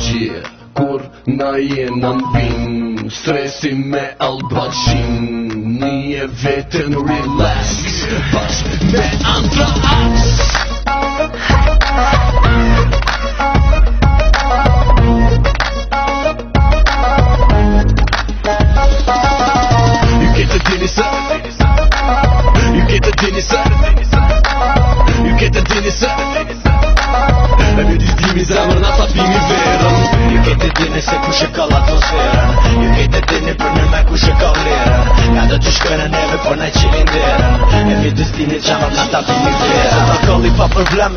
nostalgjie kur na jena n'bin, stresi me albaqin, një vetën relax bashk me Anthrax. E me disdimi zemër na tapimi verën. Ju kete dini se kush e ka l'atmosferën, ju kete dini për në me kush e ka vlerën. Nga do që shkojnë neve por na qilin derën, e me disdini zemër na tapimi verën. Se ta kolli pa problem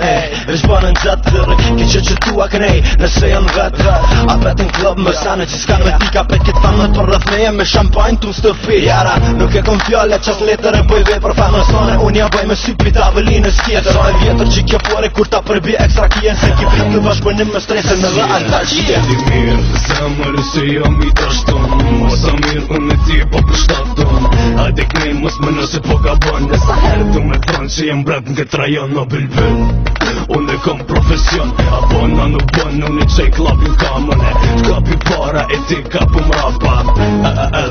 veç banën gjatë dërë, ki që tua kënej nëse jën vetë. A vetë në klub më sanë që s'ka me tika pet këtë fanë për rrëth meje me shampajnë tu stëfi. Jara nuk e kom fjale qas letër e boj vej për famës sone, unë ja boj me sypit avelinës kjetër. Sa e vjetër që kjo fore kur ta përbi ekstra kjen, se ki prit në bashkëpunim me stresin me dhe altalqien. Ti mirë, zemër se jam i dashton, mosa mirë unë ti po përshtaton. Hajde kënej mos më nëse po gabon, e sa herë du me thonë që jem brat në këtë rajon në Bilbil. Unë e kom profesion, apo na nuk bon, unë i qej klapin kamëne, t'kapi para e ti kapu mrapa,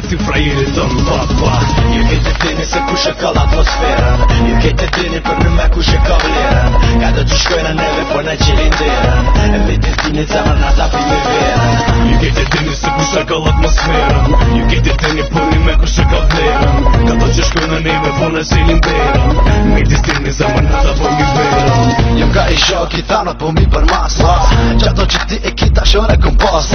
ti frajerit të në papa. Ju kete dini se kush e ka l'atmosferën, ju kete dini për në me kush e ka vlerën. Nga do që shkojnë neve por na qilin derën, e me disdini zemër na tapimi verën. Ju kete dini se kush e ka l'atmosferën, ju kete dini për në me kush e ka vlerën. Nga do që shkojnë neve por na qilin derën, me disdini zemër na tapimi verën. Jëm ka i shok i thanat po mi për mas qato që ti e kita shone këm pas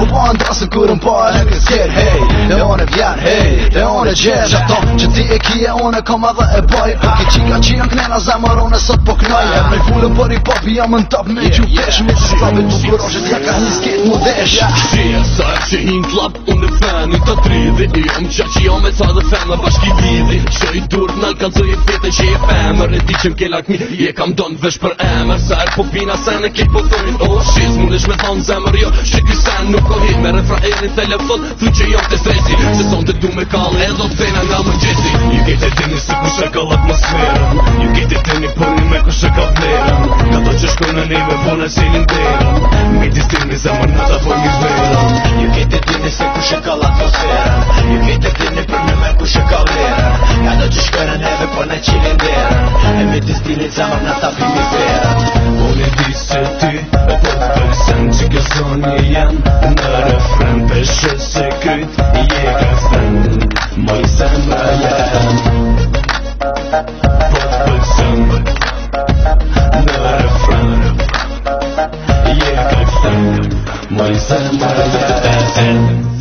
u po andrasën kur më po e këtë sjer hej, dhe one vjen hej, dhe one gjer qato që ti e kije one kom edhe e boj, po ki qika që jën knena zemër one sot po knoj e me fullën për i popi jam në top me që pesh me që slabit bukuroshet ja ka një sket mu desh. Shia sa që hin t'lap unë e feni të tridhi, jom qa që jom e ca dhe femna bashki vidhi, që i dur t'nall kalzoj e fete që je femër, e di që m'ke lakmi je kam don vesh për emër, sa er po pina sen e ki po thonin o shiz, mundesh me thonë zemër jo, që ky sen nuk o hit, me refraerin telefon, thu që jom të stresi, se son të du me kall e do t'thena nga më gjesi. Ju kete dini se kush e ka l'atmosferën, ju kete dini për një me kush e ka vlerën. Ka do që shkojnë neve po na qilin derën, me disdini zemër na tapimi verën. Ju kete dini se kush e ka l'atmosferën, ju kete dini për në me kush e ka vlerën. Nga do që shkojnë neve po na qilin derën, e me disdini zemër na tapimi verën. Unë e di se ti e po t'përsen që kjo zonje jem, në refren peshe se kryt je ka thënë, moj zemra jem. Po t'përsen në refren je ka thënë, moj zemra jem.